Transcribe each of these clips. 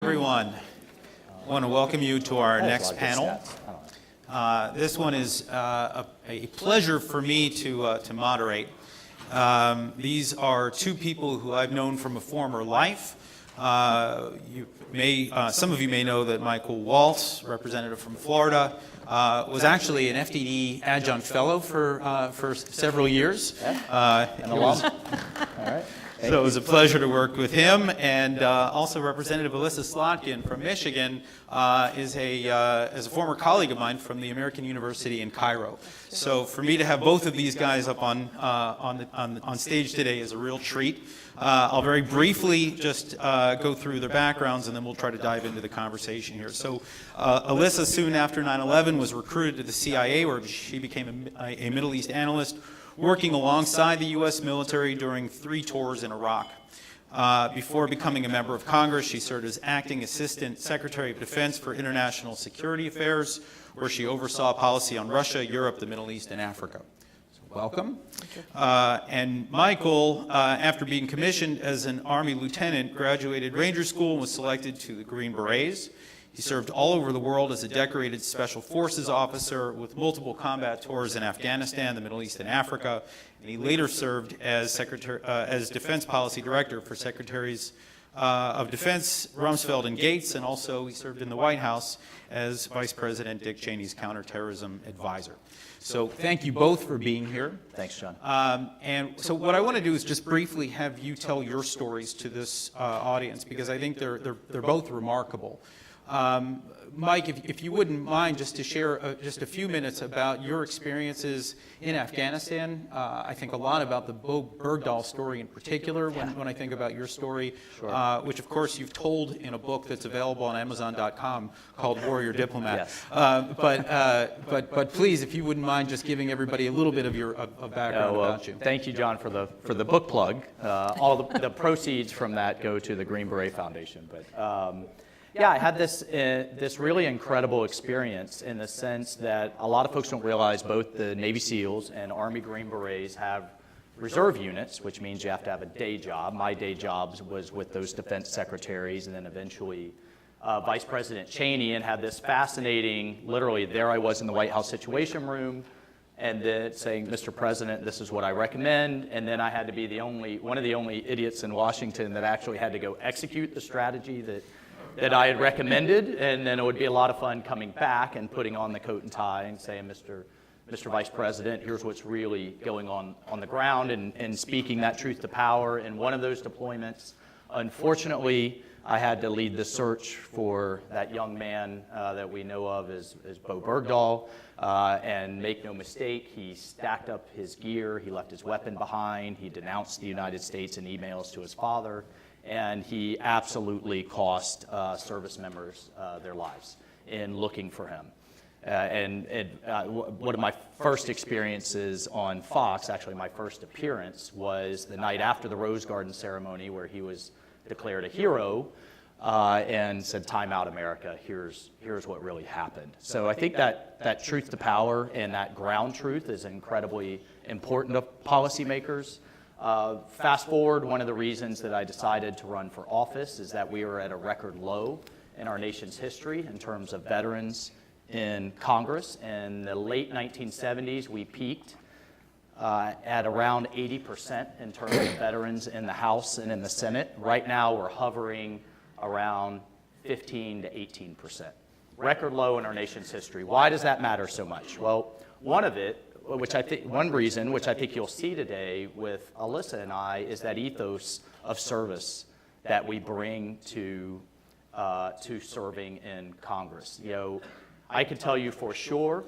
Everyone, I want to welcome you to our next panel. This one is a pleasure for me to moderate. These are two people who I've known from a former life. Some of you may know that Michael Waltz, representative from Florida, was actually an FDD adjunct fellow for several years. An alum. All right. So it was a pleasure to work with him, and also Representative Elissa Slotkin from Michigan is a former colleague of mine from the American University in Cairo. So for me to have both of these guys up on stage today is a real treat. I'll very briefly just go through their backgrounds, and then we'll try to dive into the conversation here. So Elissa, soon after 9/11, was recruited to the CIA, where she became a Middle East analyst, working alongside the U.S. military during 3 tours in Iraq. Before becoming a member of Congress, she served as Acting Assistant Secretary of Defense for International Security Affairs, where she oversaw policy on Russia, Europe, the Middle East, and Africa. So welcome. And Michael, after being commissioned as an Army lieutenant, graduated Ranger School and was selected to the Green Berets. He served all over the world as a decorated Special Forces officer with multiple combat tours in Afghanistan, the Middle East, and Africa. And he later served as Defense Policy Director for Secretaries of Defense Rumsfeld and Gates, and also he served in the White House as Vice President Dick Cheney's counterterrorism advisor. So thank you both for being here. Thanks, John. And so what I want to do is just briefly have you tell your stories to this audience, because I think they're both remarkable. Mike, if you wouldn't mind just to share just a few minutes about your experiences in Afghanistan. I think a lot about the Bo Bergdahl story in particular when I think about your story, Sure. Which of course you've told in a book that's available on Amazon.com called Warrior Diplomat. Yes. But please, if you wouldn't mind just giving everybody a little bit of your background about you. Thank you, John, for the book plug. All the proceeds from that go to the Green Beret Foundation. But yeah, I had this really incredible experience in the sense that a lot of folks don't realize both the Navy SEALs and Army Green Berets have reserve units, which means you have to have a day job. My day job was with those defense secretaries, and then eventually Vice President Cheney, and had this fascinating, literally there I was in the White House Situation Room, and then saying, Mr. President, this is what I recommend. And then I had to be one of the only idiots in Washington that actually had to go execute the strategy that I had recommended, and then it would be a lot of fun coming back and putting on the coat and tie and saying, Mr. Vice President, here's what's really going on the ground, and speaking that truth to power. In one of those deployments, unfortunately, I had to lead the search for that young man that we know of as Bo Bergdahl, and make no mistake, he stacked up his gear, he left his weapon behind, he denounced the United States in emails to his father, and he absolutely cost service members their lives in looking for him. One of my first experiences on Fox, actually my first appearance, was the night after the Rose Garden ceremony, where he was declared a hero and said, "Time out, America, here's what really happened." So I think that truth to power and that ground truth is incredibly important to policymakers. Fast forward, one of the reasons that I decided to run for office is that we were at a record low in our nation's history in terms of veterans in Congress. In the late 1970s, we peaked at around 80% in terms of veterans in the House and in the Senate. Right now, we're hovering around 15 to 18%. Record low in our nation's history. Why does that matter so much? Well, one reason, which I think you'll see today with Elissa and I, is that ethos of service that we bring to serving in Congress. You know, I can tell you for sure,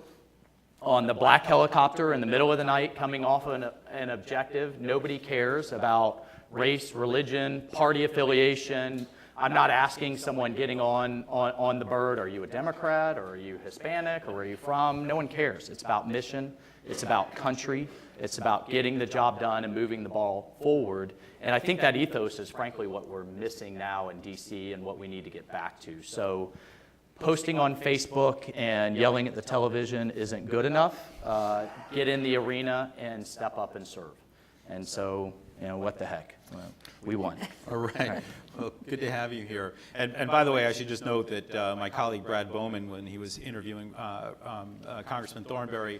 on the black helicopter in the middle of the night coming off an objective, nobody cares about race, religion, party affiliation. I'm not asking someone getting on the bird, are you a Democrat, or are you Hispanic, or where are you from? No one cares. It's about mission. It's about country. It's about getting the job done and moving the ball forward. And I think that ethos is frankly what we're missing now in DC and what we need to get back to. So posting on Facebook and yelling at the television isn't good enough. Get in the arena and step up and serve. And so, you know, what the heck? Well, we won. All right. Well, good to have you here. And by the way, I should just note that my colleague Brad Bowman, when he was interviewing Congressman Thornberry,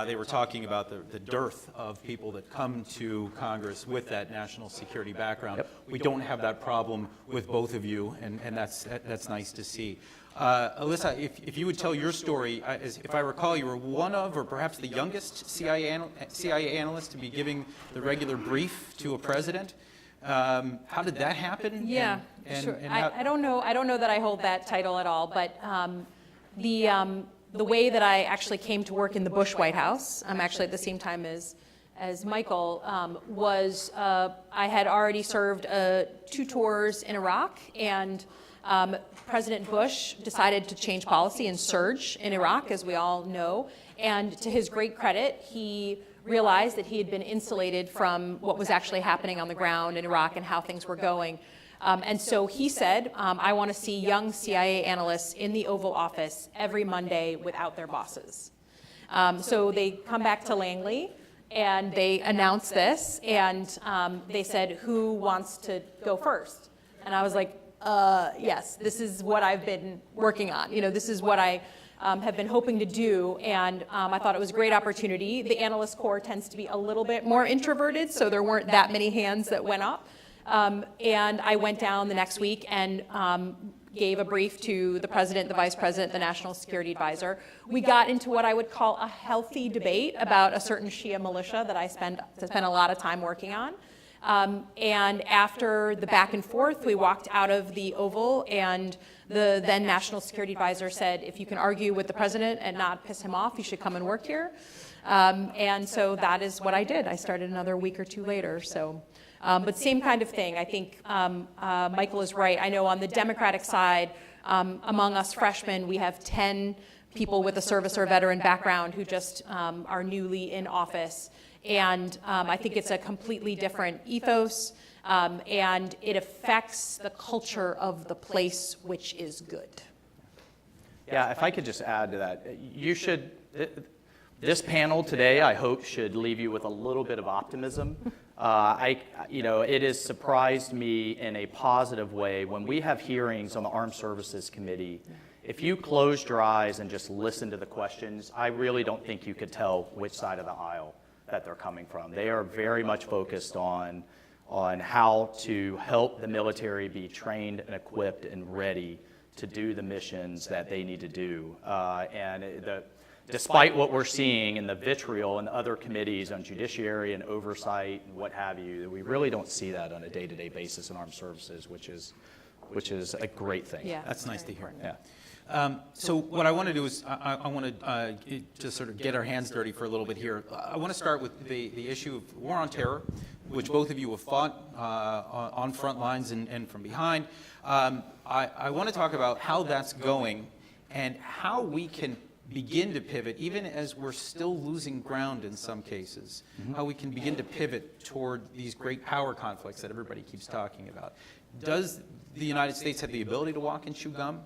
they were talking about the dearth of people that come to Congress with that national security background. Yep. We don't have that problem with both of you, and that's nice to see. Elissa, if you would tell your story, if I recall, you were one of, or perhaps the youngest CIA analyst to be giving the regular brief to a president. How did that happen? Yeah, sure. And I don't know that I hold that title at all, but the way that I actually came to work in the Bush White House, actually at the same time as Michael, was I had already served 2 tours in Iraq, and President Bush decided to change policy and surge in Iraq, as we all know. And to his great credit, he realized that he had been insulated from what was actually happening on the ground in Iraq and how things were going. And so he said, I want to see young CIA analysts in the Oval Office every Monday without their bosses. So they come back to Langley, and they announce this, and they said, who wants to go first? And I was like, yes, this is what I've been working on. This is what I have been hoping to do, and I thought it was a great opportunity. The analyst corps tends to be a little bit more introverted, so there weren't that many hands that went up. And I went down the next week and gave a brief to the president, the vice president, the national security advisor. We got into what I would call a healthy debate about a certain Shia militia that I spent a lot of time working on. And after the back and forth, we walked out of the Oval, and the then National Security Advisor said, if you can argue with the president and not piss him off, you should come and work here. And so that is what I did. I started another week or 2 later. So, but same kind of thing. I think Michael is right. I know on the Democratic side, among us freshmen, we have 10 people with a service or veteran background who just are newly in office. And I think it's a completely different ethos, and it affects the culture of the place, which is good. Yeah, if I could just add to that, this panel today, I hope, should leave you with a little bit of optimism. It has surprised me in a positive way when we have hearings on the Armed Services Committee. If you closed your eyes and just listened to the questions, I really don't think you could tell which side of the aisle that they're coming from. They are very much focused on how to help the military be trained and equipped and ready to do the missions that they need to do. Despite what we're seeing in the vitriol in other committees on judiciary and oversight and what have you, we really don't see that on a day-to-day basis in armed services, which is a great thing. Yeah, that's nice to hear. Yeah. So what I want to do is I want to just sort of get our hands dirty for a little bit here. I want to start with the issue of war on terror, which both of you have fought on front lines and from behind. I want to talk about how that's going and how we can begin to pivot, even as we're still losing ground in some cases, how we can begin to pivot toward these great power conflicts that everybody keeps talking about. Does the United States have the ability to walk and chew gum?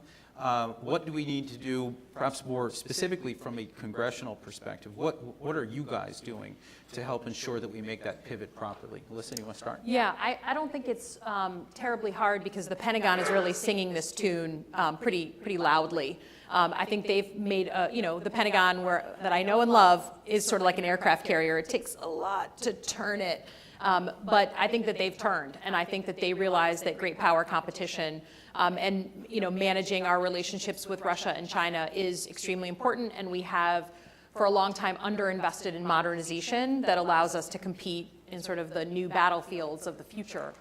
What do we need to do, perhaps more specifically from a congressional perspective? What are you guys doing to help ensure that we make that pivot properly? Elissa, you want to start? Yeah, I don't think it's terribly hard because the Pentagon is really singing this tune pretty loudly. I think they've made, the Pentagon that I know and love is sort of like an aircraft carrier. It takes a lot to turn it. But I think that they've turned, and I think that they realize that great power competition and managing our relationships with Russia and China is extremely important, and we have for a long time underinvested in modernization that allows us to compete in sort of the new battlefields of the future.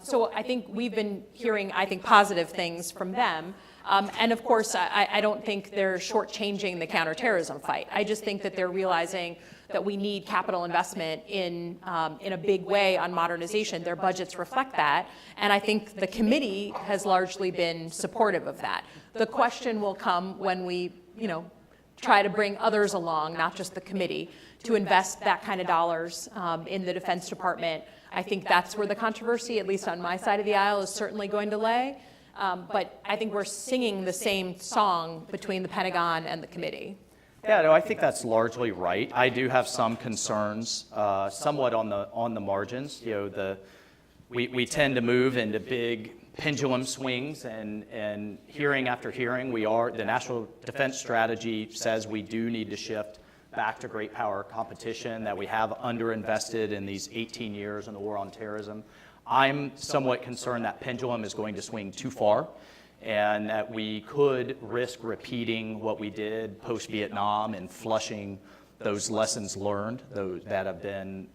So I think we've been hearing, positive things from them. And of course, I don't think they're shortchanging the counterterrorism fight. I just think that they're realizing that we need capital investment in a big way on modernization. Their budgets reflect that, and I think the committee has largely been supportive of that. The question will come when we, try to bring others along, not just the committee, to invest that kind of dollars in the Defense Department. I think that's where the controversy, at least on my side of the aisle, is certainly going to lay. But I think we're singing the same song between the Pentagon and the committee. Yeah, no, I think that's largely right. I do have some concerns, somewhat on the margins. we tend to move into big pendulum swings, and hearing after hearing, the National Defense Strategy says we do need to shift back to great power competition, that we have underinvested in these 18 years in the war on terrorism. I'm somewhat concerned that pendulum is going to swing too far, and that we could risk repeating what we did post-Vietnam and flushing those lessons learned, those that have been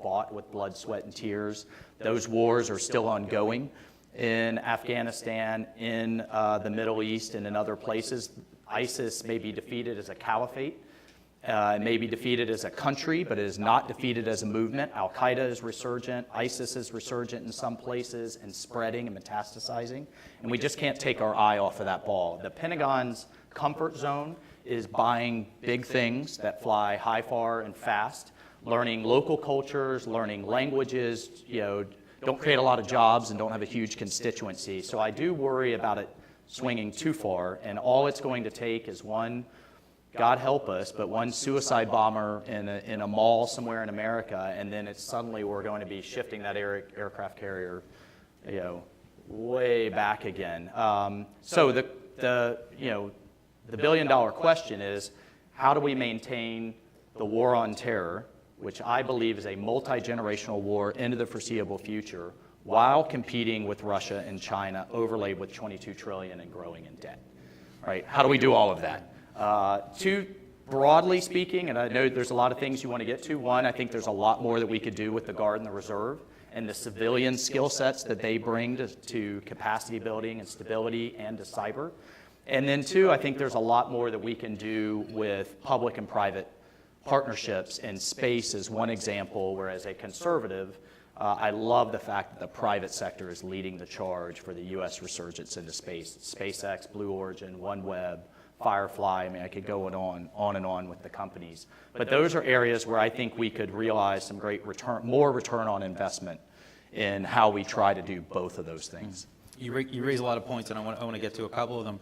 bought with blood, sweat, and tears. Those wars are still ongoing in Afghanistan, in the Middle East, and in other places. ISIS may be defeated as a caliphate, it may be defeated as a country, but it is not defeated as a movement. Al-Qaeda is resurgent, ISIS is resurgent in some places and spreading and metastasizing, and we just can't take our eye off of that ball. The Pentagon's comfort zone is buying big things that fly high, far, and fast, learning local cultures, learning languages, don't create a lot of jobs and don't have a huge constituency. So I do worry about it swinging too far, and all it's going to take is one, God help us, but one suicide bomber in a mall somewhere in America, and then it's suddenly we're going to be shifting that aircraft carrier, way back again. So the billion-dollar question is, how do we maintain the war on terror, which I believe is a multi-generational war into the foreseeable future, while competing with Russia and China, overlaid with $22 trillion and growing in debt? Right? How do we do all of that? Two, broadly speaking, and I know there's a lot of things you want to get to. One, I think there's a lot more that we could do with the Guard and the Reserve and the civilian skill sets that they bring to capacity building and stability and to cyber. And then two, I think there's a lot more that we can do with public and private partnerships, and space is one example where, as a conservative, I love the fact that the private sector is leading the charge for the U.S. resurgence into space. SpaceX, Blue Origin, OneWeb, Firefly, I mean, I could go on and on with the companies. But those are areas where I think we could realize some great more return on investment in how we try to do both of those things. You raise a lot of points, and I want to get to a couple of them.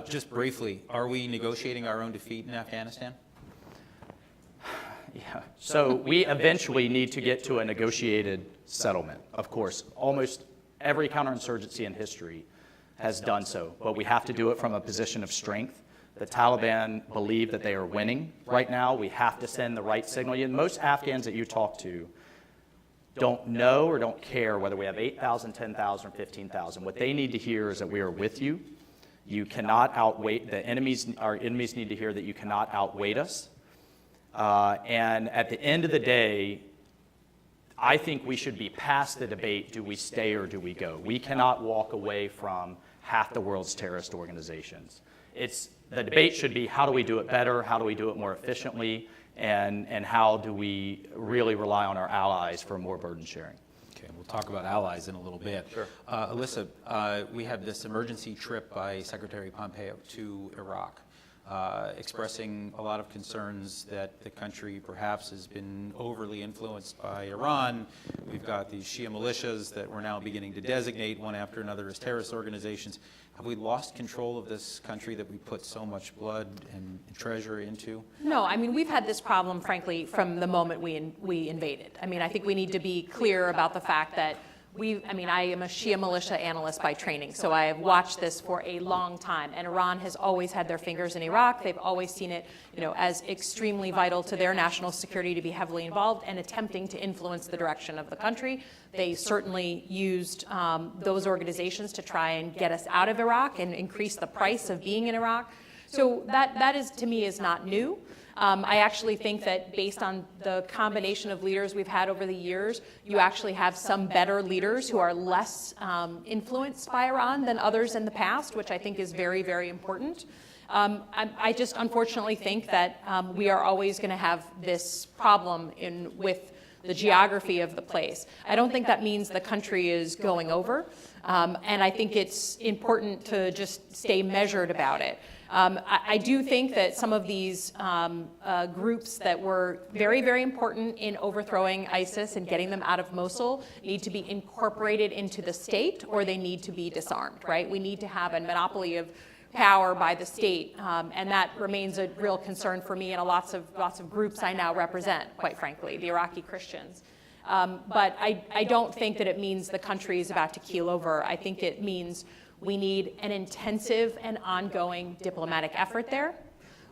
Just briefly, are we negotiating our own defeat in Afghanistan? Yeah. So we eventually need to get to a negotiated settlement. Of course, almost every counterinsurgency in history has done so, but we have to do it from a position of strength. The Taliban believe that they are winning right now. We have to send the right signal. Most Afghans that you talk to don't know or don't care whether we have 8,000, 10,000, or 15,000. What they need to hear is that we are with you. You cannot outweigh, our enemies need to hear that you cannot outweigh us. And at the end of the day, I think we should be past the debate, do we stay or do we go? We cannot walk away from half the world's terrorist organizations. The debate should be, how do we do it better? How do we do it more efficiently? And how do we really rely on our allies for more burden sharing? Okay, we'll talk about allies in a little bit. Sure. Elissa, we have this emergency trip by Secretary Pompeo to Iraq, expressing a lot of concerns that the country perhaps has been overly influenced by Iran. We've got these Shia militias that we're now beginning to designate one after another as terrorist organizations. Have we lost control of this country that we put so much blood and treasure into? No, I mean, we've had this problem, frankly, from the moment we invaded. I mean, I think we need to be clear about the fact that I am a Shia militia analyst by training, so I have watched this for a long time. And Iran has always had their fingers in Iraq. They've always seen it, as extremely vital to their national security to be heavily involved and attempting to influence the direction of the country. They certainly used those organizations to try and get us out of Iraq and increase the price of being in Iraq. So that is, to me, is not new. I actually think that based on the combination of leaders we've had over the years, you actually have some better leaders who are less influenced by Iran than others in the past, which I think is very, very important. I just unfortunately think that we are always going to have this problem with the geography of the place. I don't think that means the country is going over, and I think it's important to just stay measured about it. I do think that some of these groups that were very, very important in overthrowing ISIS and getting them out of Mosul need to be incorporated into the state, or they need to be disarmed, right? We need to have a monopoly of power by the state, and that remains a real concern for me and lots of groups I now represent, quite frankly, the Iraqi Christians. But I don't think that it means the country is about to keel over. I think it means we need an intensive and ongoing diplomatic effort there.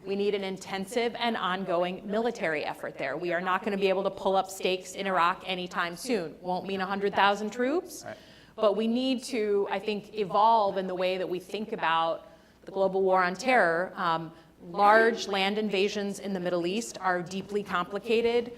We need an intensive and ongoing military effort there. We are not going to be able to pull up stakes in Iraq anytime soon. Won't mean 100,000 troops, right. But we need to, I think, evolve in the way that we think about the global war on terror. Large land invasions in the Middle East are deeply complicated,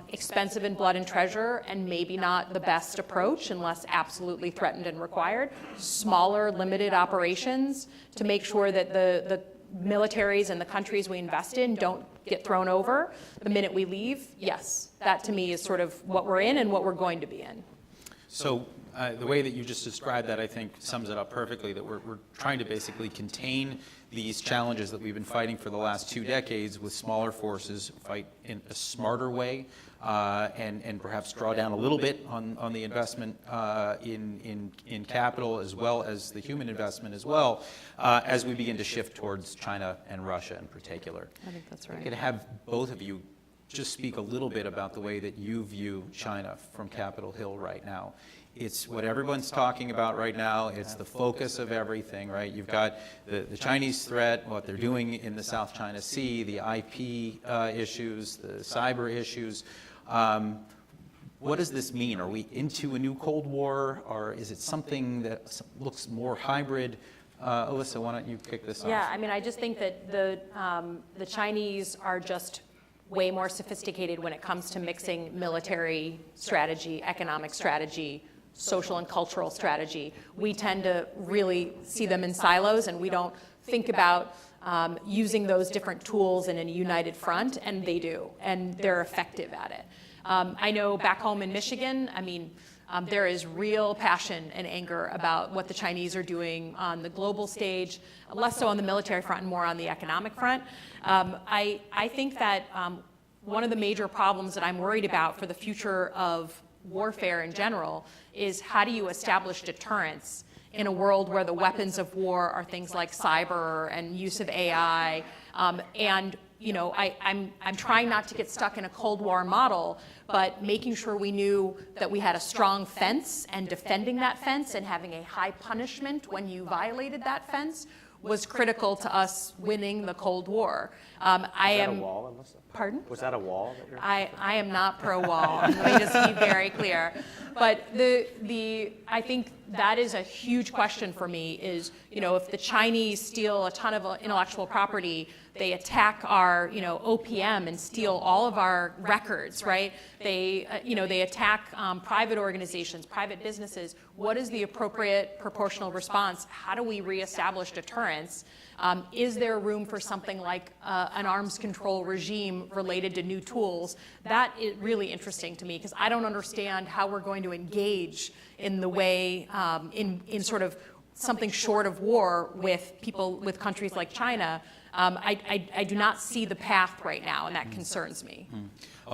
expensive in blood and treasure, and maybe not the best approach unless absolutely threatened and required. Smaller, limited operations to make sure that the militaries and the countries we invest in don't get thrown over the minute we leave. Yes, that to me is sort of what we're in and what we're going to be in. So the way that you just described that, I think, sums it up perfectly, that we're trying to basically contain these challenges that we've been fighting for the last 2 decades with smaller forces, fight in a smarter way, and perhaps draw down a little bit on the investment in capital as well as the human investment as well, as we begin to shift towards China and Russia in particular. I think that's right. I could have both of you just speak a little bit about the way that you view China from Capitol Hill right now. It's what everyone's talking about right now. It's the focus of everything, right? You've got the Chinese threat, what they're doing in the South China Sea, the IP issues, the cyber issues. What does this mean? Are we into a new Cold War, or is it something that looks more hybrid? Elissa, why don't you kick this off? Yeah, I mean, I just think that the Chinese are just way more sophisticated when it comes to mixing military strategy, economic strategy, social and cultural strategy. We tend to really see them in silos, and we don't think about using those different tools in a united front, and they do, and they're effective at it. I know back home in Michigan, I mean, there is real passion and anger about what the Chinese are doing on the global stage, less so on the military front and more on the economic front. I think that one of the major problems that I'm worried about for the future of warfare in general is how do you establish deterrence in a world where the weapons of war are things like cyber and use of AI, and you know, I'm trying not to get stuck in a Cold War model, but making sure we knew that we had a strong fence and defending that fence and having a high punishment when you violated that fence was critical to us winning the Cold War. Was that a wall, Elissa? Pardon? Was that a wall that you're? I am not pro-wall. Let me just be very clear. But I think that is a huge question for me is, you know, if the Chinese steal a ton of intellectual property, they attack our, you know, OPM and steal all of our records, right? They, they attack private organizations, private businesses. What is the appropriate proportional response? How do we reestablish deterrence? Is there room for something like an arms control regime related to new tools? That is really interesting to me because I don't understand how we're going to engage in the way, in sort of something short of war with people, with countries like China. I do not see the path right now, and that concerns me.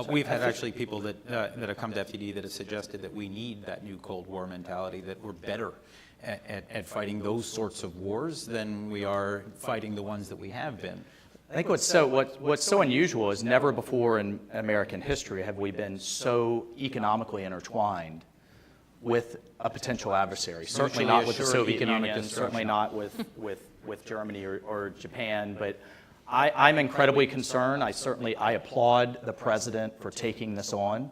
We've had actually people that have come to FTD that have suggested that we need that new Cold War mentality, that we're better at fighting those sorts of wars than we are fighting the ones that we have been. I think what's so unusual is never before in American history have we been so economically intertwined with a potential adversary. Certainly not with the Soviet Union, certainly not with Germany or Japan, but I'm incredibly concerned. I applaud the president for taking this on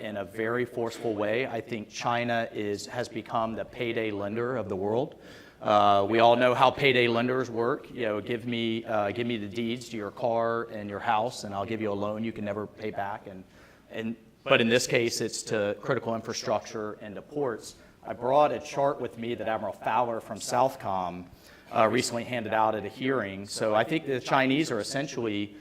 in a very forceful way. I think China has become the payday lender of the world. We all know how payday lenders work. You know, give me the deeds to your car and your house, and I'll give you a loan you can never pay back. But in this case, it's to critical infrastructure and to ports. I brought a chart with me that Admiral Fowler from Southcom recently handed out at a hearing. So I think the Chinese are essentially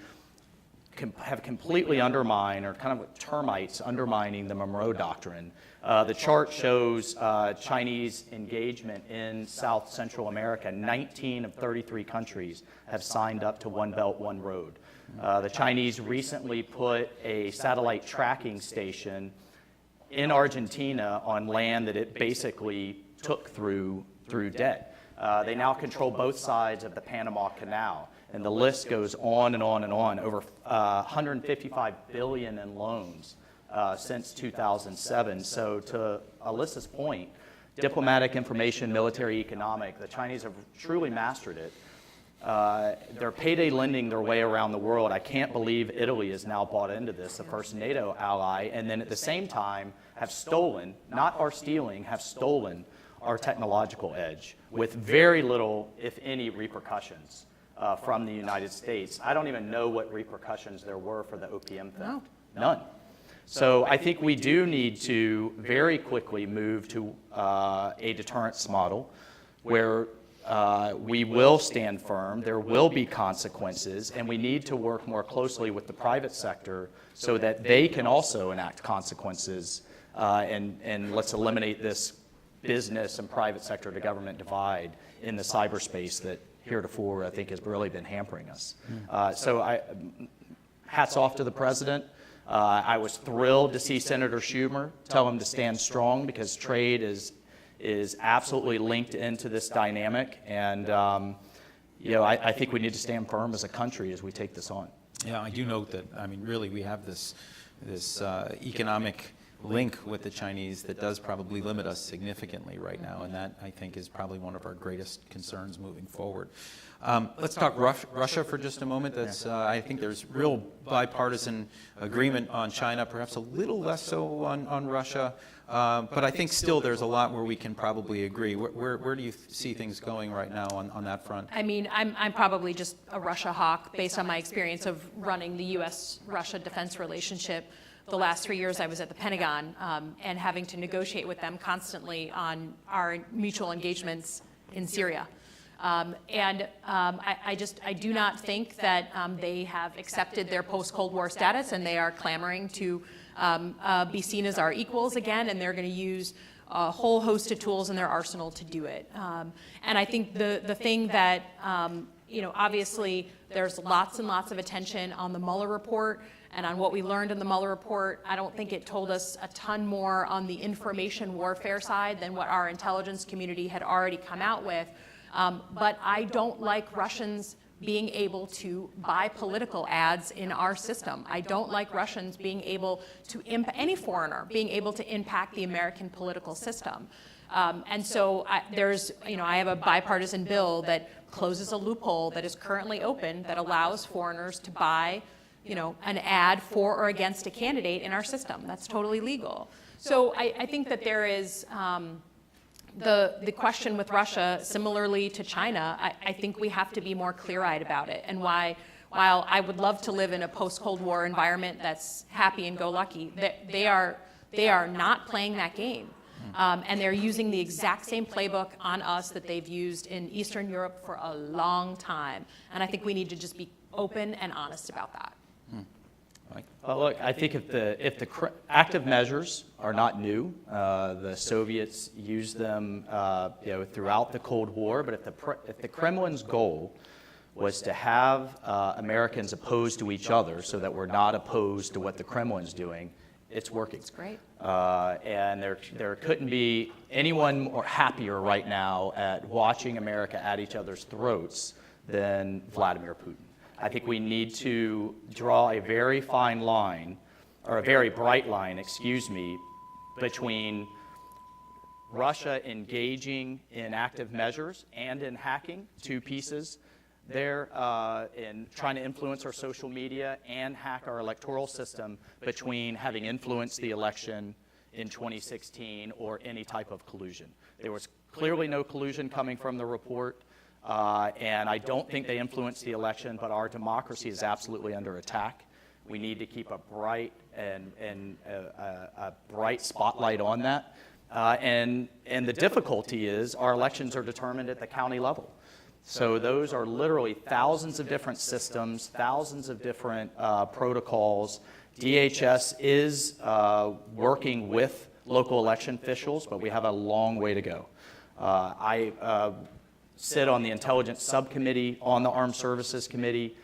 have completely undermined, or kind of with termites undermining the Monroe Doctrine. The chart shows Chinese engagement in South Central America. 19 of 33 countries have signed up to One Belt, One Road. The Chinese recently put a satellite tracking station in Argentina on land that it basically took through debt. They now control both sides of the Panama Canal, and the list goes on and on and on. Over 155 billion in loans since 2007. So to Elissa's point, diplomatic, information, military, economic, the Chinese have truly mastered it. They're payday lending their way around the world. I can't believe Italy is now bought into this, the first NATO ally, and then at the same time have stolen, not our stealing, have stolen our technological edge with very little, if any, repercussions from the United States. I don't even know what repercussions there were for the OPM theft. No. None. So I think we do need to very quickly move to a deterrence model where we will stand firm, there will be consequences, and we need to work more closely with the private sector so that they can also enact consequences, and let's eliminate this business and private sector to government divide in the cyberspace that heretofore I think has really been hampering us. Hats off to the president. I was thrilled to see Senator Schumer tell him to stand strong because trade is absolutely linked into this dynamic, and I think we need to stand firm as a country as we take this on. Yeah, I do note that, I mean, really, we have this economic link with the Chinese that does probably limit us significantly right now, and that, I think, is probably one of our greatest concerns moving forward. Let's talk Russia for just a moment. I think there's real bipartisan agreement on China, perhaps a little less so on Russia, but I think still there's a lot where we can probably agree. Where do you see things going right now on that front? I mean, I'm probably just a Russia hawk based on my experience of running the U.S.-Russia defense relationship. The last 3 years I was at the Pentagon and having to negotiate with them constantly on our mutual engagements in Syria. I do not think that they have accepted their post-Cold War status, and they are clamoring to be seen as our equals again, and they're going to use a whole host of tools in their arsenal to do it. And I think the thing that, obviously there's lots and lots of attention on the Mueller report and on what we learned in the Mueller report. I don't think it told us a ton more on the information warfare side than what our intelligence community had already come out with. But I don't like Russians being able to buy political ads in our system. I don't like Russians being able to, any foreigner, being able to impact the American political system. And so I have a bipartisan bill that closes a loophole that is currently open that allows foreigners to buy an ad for or against a candidate in our system. That's totally legal. So I think that there is the question with Russia, similarly to China, I think we have to be more clear-eyed about it. And while I would love to live in a post-Cold War environment that's happy and go lucky, they are not playing that game. And they're using the exact same playbook on us that they've used in Eastern Europe for a long time. And I think we need to just be open and honest about that. Well, look, I think if the active measures are not new, the Soviets used them throughout the Cold War, but if the Kremlin's goal was to have Americans opposed to each other so that we're not opposed to what the Kremlin's doing, it's working. It's great. And there couldn't be anyone more happier right now at watching America at each other's throats than Vladimir Putin. I think we need to draw a very fine line, or a very bright line, between Russia engaging in active measures and in hacking, two pieces there, in trying to influence our social media and hack our electoral system, between having influenced the election in 2016 or any type of collusion. There was clearly no collusion coming from the report. And I don't think they influenced the election, but our democracy is absolutely under attack. We need to keep a bright bright spotlight on that. And the difficulty is our elections are determined at the county level. So those are literally thousands of different systems, thousands of different protocols. DHS is working with local election officials, but we have a long way to go. I sit on the Intelligence Subcommittee on the Armed Services Committee.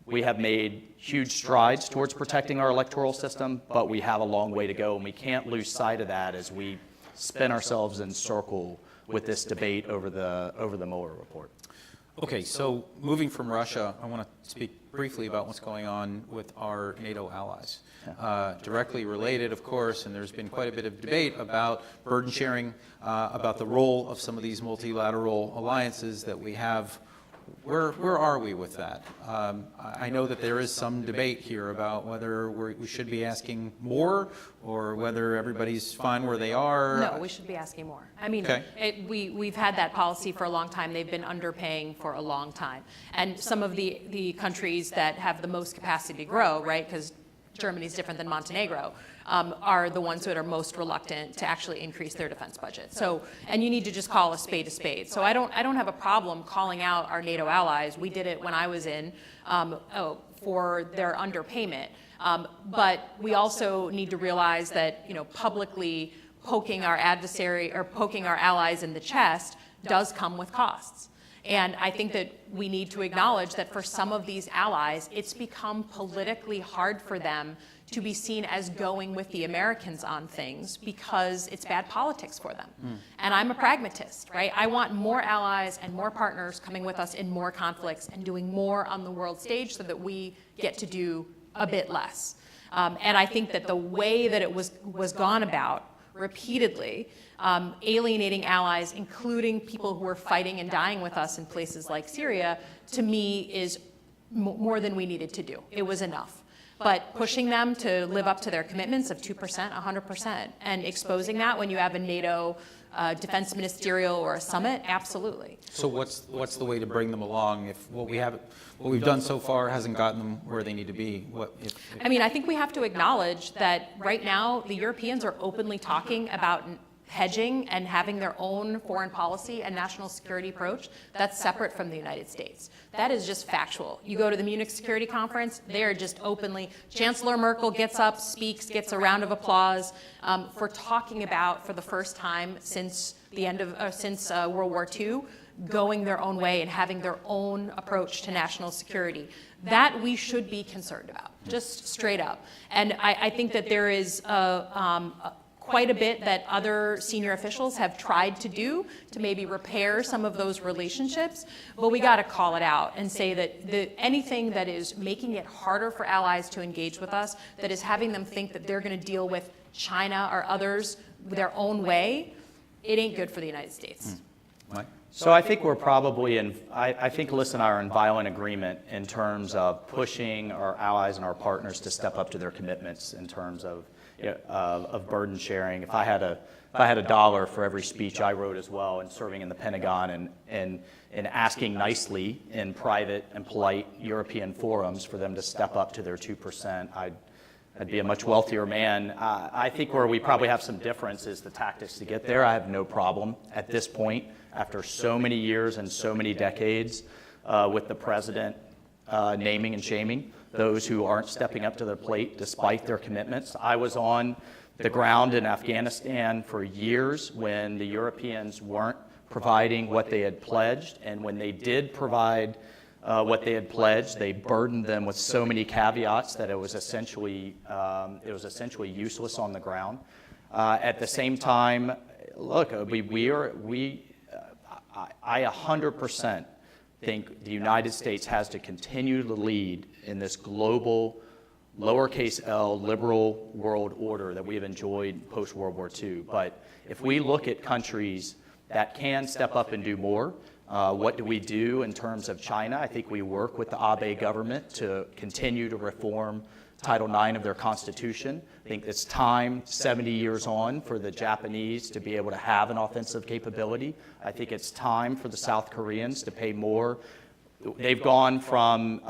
We have made huge strides towards protecting our electoral system, but we have a long way to go, and we can't lose sight of that as we spin ourselves in circle with this debate over the Mueller report. Okay, so moving from Russia, I want to speak briefly about what's going on with our NATO allies. Directly related, of course, and there's been quite a bit of debate about burden sharing, about the role of some of these multilateral alliances that we have. Where are we with that? I know that there is some debate here about whether we should be asking more or whether everybody's fine where they are. No, we should be asking more. I mean, Okay. we've had that policy for a long time. They've been underpaying for a long time. And some of the countries that have the most capacity to grow, right, because Germany's different than Montenegro, are the ones that are most reluctant to actually increase their defense budget. So, and you need to just call a spade a spade. So I don't have a problem calling out our NATO allies. We did it when I was in for their underpayment. But we also need to realize that, you know, publicly poking our adversary or poking our allies in the chest does come with costs. And I think that we need to acknowledge that for some of these allies, it's become politically hard for them to be seen as going with the Americans on things because it's bad politics for them. And I'm a pragmatist, right? I want more allies and more partners coming with us in more conflicts and doing more on the world stage so that we get to do a bit less. And I think that the way that it was gone about repeatedly, alienating allies, including people who are fighting and dying with us in places like Syria, to me is more than we needed to do. It was enough. But pushing them to live up to their commitments of 2%, 100%, and exposing that when you have a NATO defense ministerial or a summit, absolutely. So what's the way to bring them along if what we've done so far hasn't gotten them where they need to be? I mean, I think we have to acknowledge that right now the Europeans are openly talking about hedging and having their own foreign policy and national security approach that's separate from the United States. That is just factual. You go to the Munich Security Conference, they are just openly, Chancellor Merkel gets up, speaks, gets a round of applause for talking about, for the first time since the end of, since World War II, going their own way and having their own approach to national security. That we should be concerned about, just straight up. And I think that there is quite a bit that other senior officials have tried to do to maybe repair some of those relationships, but we got to call it out and say that anything that is making it harder for allies to engage with us, that is having them think that they're going to deal with China or others their own way, it ain't good for the United States. Mike? So I think we're probably I think Elissa and I are in violent agreement in terms of pushing our allies and our partners to step up to their commitments in terms of burden sharing. If I had a dollar for every speech I wrote as well and serving in the Pentagon and asking nicely in private and polite European forums for them to step up to their 2%, I'd be a much wealthier man. I think where we probably have some difference is the tactics to get there. I have no problem at this point, after so many years and so many decades, with the president naming and shaming those who aren't stepping up to the plate despite their commitments. I was on the ground in Afghanistan for years when the Europeans weren't providing what they had pledged, and when they did provide what they had pledged, they burdened them with so many caveats that it was essentially useless on the ground. At the same time, look, I 100% think the United States has to continue to lead in this global, lowercase l, liberal world order that we have enjoyed post-World War II. But if we look at countries that can step up and do more, what do we do in terms of China? I think we work with the Abe government to continue to reform Title IX of their constitution. I think it's time, 70 years on, for the Japanese to be able to have an offensive capability. I think it's time for the South Koreans to pay more. They've gone from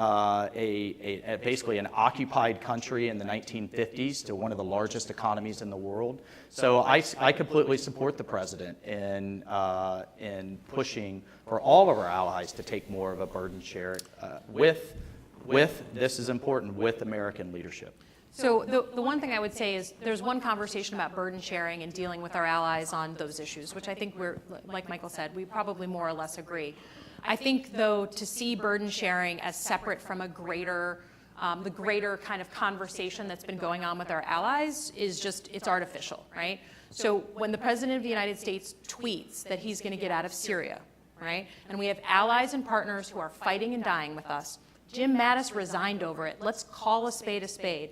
basically an occupied country in the 1950s to one of the largest economies in the world. So I completely support the president in pushing for all of our allies to take more of a burden share with this is important, with American leadership. So the one thing I would say is there's one conversation about burden sharing and dealing with our allies on those issues, which I think we're, like Michael said, we probably more or less agree. I think, though, to see burden sharing as separate from a greater, the greater kind of conversation that's been going on with our allies is just, it's artificial, right? So when the President of the United States tweets that he's going to get out of Syria, right? And we have allies and partners who are fighting and dying with us. Jim Mattis resigned over it. Let's call a spade a spade.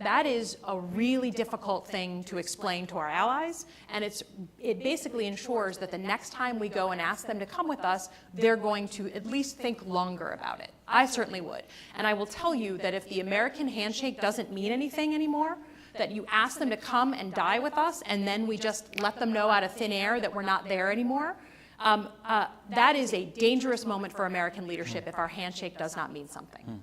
That is a really difficult thing to explain to our allies, and it basically ensures that the next time we go and ask them to come with us, they're going to at least think longer about it. I certainly would. And I will tell you that if the American handshake doesn't mean anything anymore, that you ask them to come and die with us, and then we just let them know out of thin air that we're not there anymore, that is a dangerous moment for American leadership if our handshake does not mean something.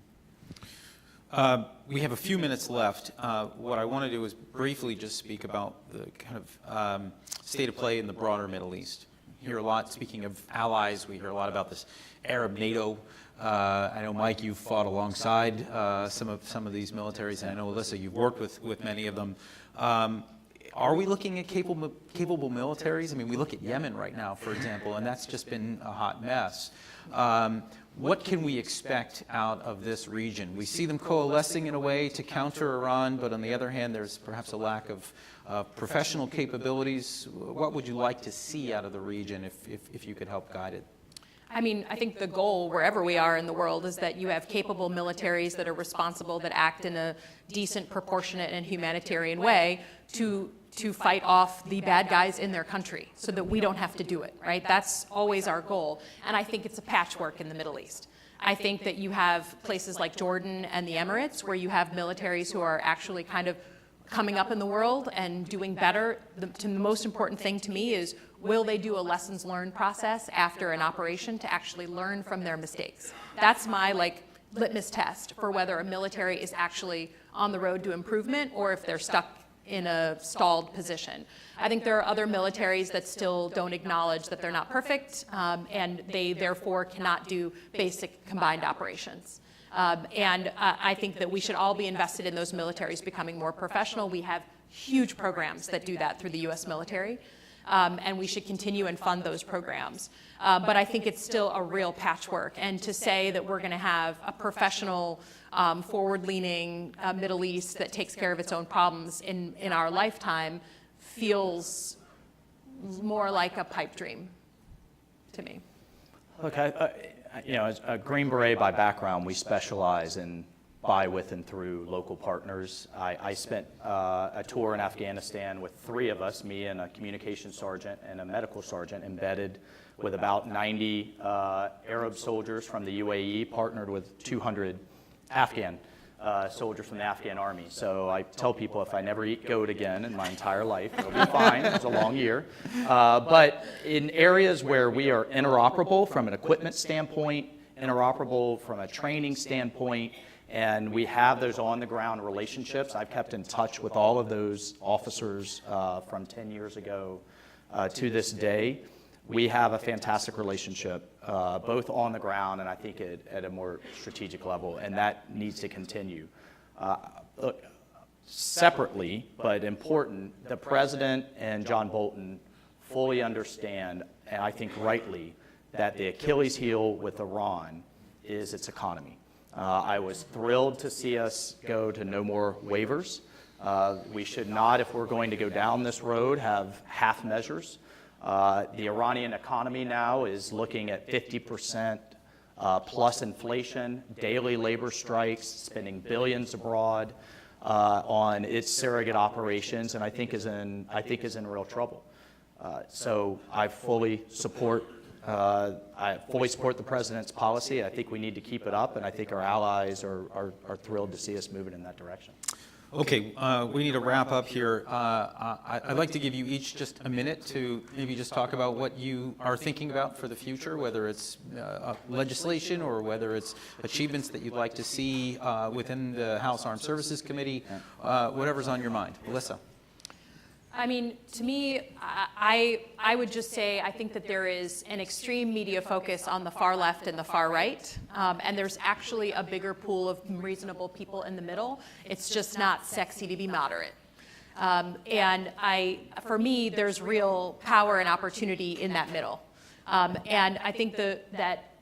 We have a few minutes left. What I want to do is briefly just speak about the kind of state of play in the broader Middle East. We hear a lot, speaking of allies, we hear a lot about this Arab NATO. I know, Mike, you've fought alongside some of these militaries, and I know, Elissa, you've worked with many of them. Are we looking at capable militaries? I mean, we look at Yemen right now, for example, and that's just been a hot mess. What can we expect out of this region? We see them coalescing in a way to counter Iran, but on the other hand, there's perhaps a lack of professional capabilities. What would you like to see out of the region if you could help guide it? I mean, I think the goal, wherever we are in the world, is that you have capable militaries that are responsible, that act in a decent, proportionate, and humanitarian way to fight off the bad guys in their country so that we don't have to do it, right? That's always our goal. And I think it's a patchwork in the Middle East. I think that you have places like Jordan and the Emirates where you have militaries who are actually kind of coming up in the world and doing better. The most important thing to me is, will they do a lessons learned process after an operation to actually learn from their mistakes? That's my litmus test for whether a military is actually on the road to improvement or if they're stuck in a stalled position. I think there are other militaries that still don't acknowledge that they're not perfect, and they therefore cannot do basic combined operations. And I think that we should all be invested in those militaries becoming more professional. We have huge programs that do that through the U.S. military, and we should continue and fund those programs. But I think it's still a real patchwork. And to say that we're going to have a professional, forward-leaning Middle East that takes care of its own problems in our lifetime feels more like a pipe dream to me. Look, as a Green Beret by background, we specialize in by, with, and through local partners. I spent a tour in Afghanistan with three of us, me and a communications sergeant and a medical sergeant, embedded with about 90 Arab soldiers from the UAE, partnered with 200 Afghan soldiers from the Afghan army. So I tell people if I never eat goat again in my entire life, it'll be fine. It's a long year. But in areas where we are interoperable from an equipment standpoint, interoperable from a training standpoint, and we have those on-the-ground relationships. I've kept in touch with all of those officers from 10 years ago to this day. We have a fantastic relationship, both on the ground and I think at a more strategic level, and that needs to continue. Look, separately, but important, the President and John Bolton fully understand, and I think rightly, that the Achilles heel with Iran is its economy. I was thrilled to see us go to no more waivers. We should not, if we're going to go down this road, have half measures. The Iranian economy now is looking at 50% plus inflation, daily labor strikes, spending billions abroad on its surrogate operations, and I think is in real trouble. So I fully support the president's policy. I think we need to keep it up, and I think our allies are thrilled to see us moving in that direction. Okay, we need to wrap up here. I'd like to give you each just a minute to maybe just talk about what you are thinking about for the future, whether it's legislation or whether it's achievements that you'd like to see within the House Armed Services Committee, whatever's on your mind. Elissa. I mean, to me, I would just say I think that there is an extreme media focus on the far left and the far right, and there's actually a bigger pool of reasonable people in the middle. It's just not sexy to be moderate. And for me, there's real power and opportunity in that middle. And I think that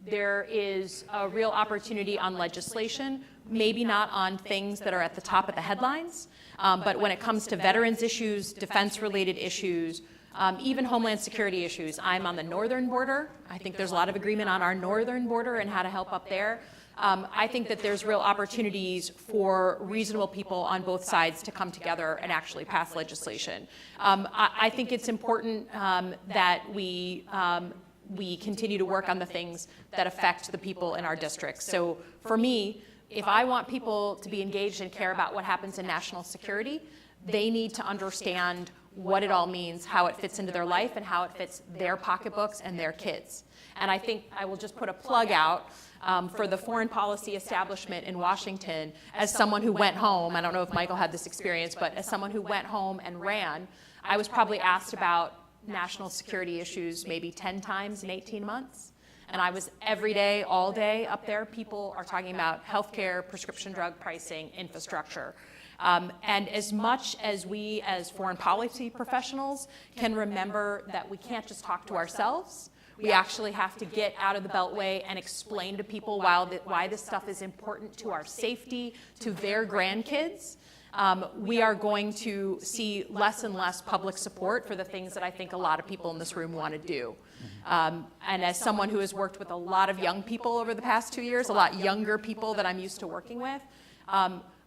there is a real opportunity on legislation, maybe not on things that are at the top of the headlines, but when it comes to veterans issues, defense-related issues, Even Homeland Security issues. I'm on the northern border. I think there's a lot of agreement on our northern border and how to help up there. I think that there's real opportunities for reasonable people on both sides to come together and actually pass legislation. I think it's important that we continue to work on the things that affect the people in our districts. So for me, if I want people to be engaged and care about what happens in national security, they need to understand what it all means, how it fits into their life, and how it fits their pocketbooks and their kids. And I think I will just put a plug out for the foreign policy establishment in Washington. As someone who went home, I don't know if Michael had this experience, but as someone who went home and ran, I was probably asked about national security issues maybe 10 times in 18 months. And I was every day, all day up there. People are talking about healthcare, prescription drug pricing, infrastructure. And as much as we as foreign policy professionals can remember that we can't just talk to ourselves, we actually have to get out of the Beltway and explain to people why this stuff is important to our safety, to their grandkids. We are going to see less and less public support for the things that I think a lot of people in this room want to do. And as someone who has worked with a lot of young people over the past 2 years, a lot younger people that I'm used to working with,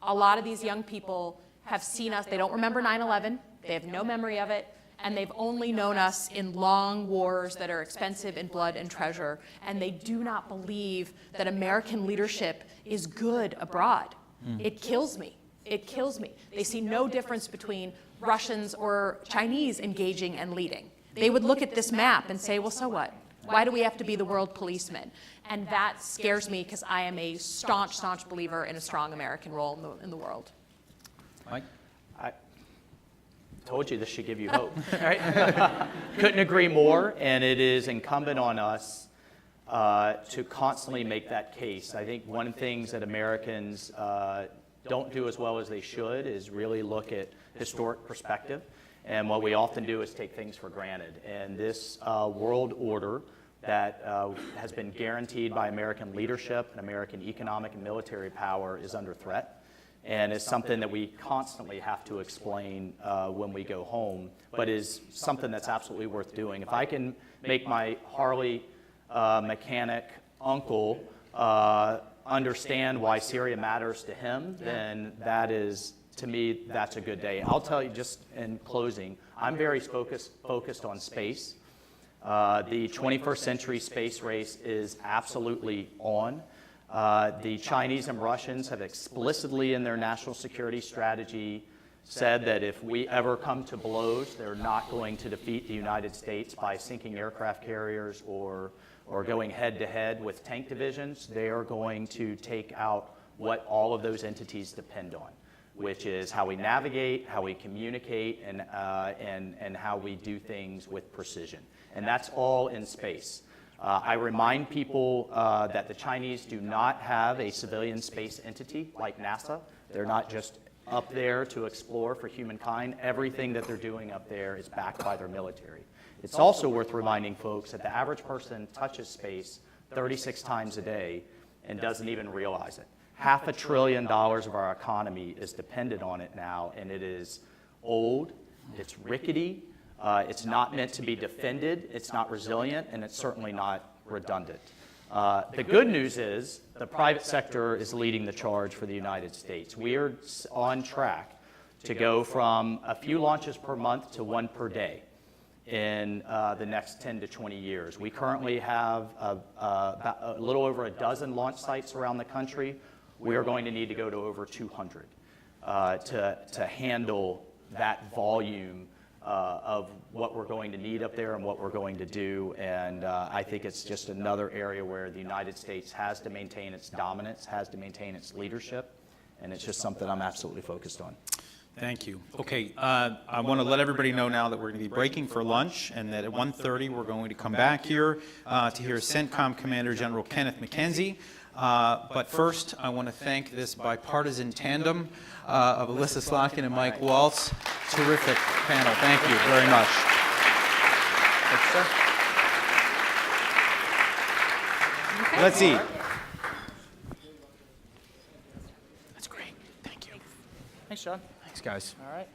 a lot of these young people have seen us. They don't remember 9/11. They have no memory of it. And they've only known us in long wars that are expensive in blood and treasure. And they do not believe that American leadership is good abroad. It kills me. It kills me. They see no difference between Russians or Chinese engaging and leading. They would look at this map and say, well, so what? Why do we have to be the world policeman? And that scares me because I am a staunch, staunch believer in a strong American role in the world. Mike? I told you this should give you hope. Right? Couldn't agree more, and it is incumbent on us to constantly make that case. I think one of the things that Americans don't do as well as they should is really look at historic perspective. And what we often do is take things for granted. And this world order that has been guaranteed by American leadership and American economic and military power is under threat. And is something that we constantly have to explain when we go home, but is something that's absolutely worth doing. If I can make my Harley mechanic uncle understand why Syria matters to him, then that is, to me, that's a good day. I'll tell you just in closing, I'm very focused on space. The 21st century space race is absolutely on. The Chinese and Russians have explicitly in their national security strategy said that if we ever come to blows, they're not going to defeat the United States by sinking aircraft carriers or going head-to-head with tank divisions. They are going to take out what all of those entities depend on, which is how we navigate, how we communicate, and how we do things with precision. And that's all in space. I remind people that the Chinese do not have a civilian space entity like NASA. They're not just up there to explore for humankind. Everything that they're doing up there is backed by their military. It's also worth reminding folks that the average person touches space 36 times a day and doesn't even realize it. $500 billion of our economy is dependent on it now, and it is old, it's rickety, it's not meant to be defended, it's not resilient, and it's certainly not redundant. The good news is the private sector is leading the charge for the United States. We are on track to go from a few launches per month to one per day in the next 10 to 20 years. We currently have a little over a dozen launch sites around the country. We are going to need to go to over 200 to handle that volume of what we're going to need up there and what we're going to do. And I think it's just another area where the United States has to maintain its dominance, has to maintain its leadership, and it's just something I'm absolutely focused on. Thank you. Okay, I want to let everybody know now that we're going to be breaking for lunch, and that at 1:30 we're going to come back here to hear CENTCOM Commander General Kenneth McKenzie. But first, I want to thank this bipartisan tandem of Elissa Slotkin and Mike Waltz. Terrific panel. Thank you very much. Thanks, sir. Okay. Let's eat. That's great. Thank you. Thanks, John. Thanks, guys. All right.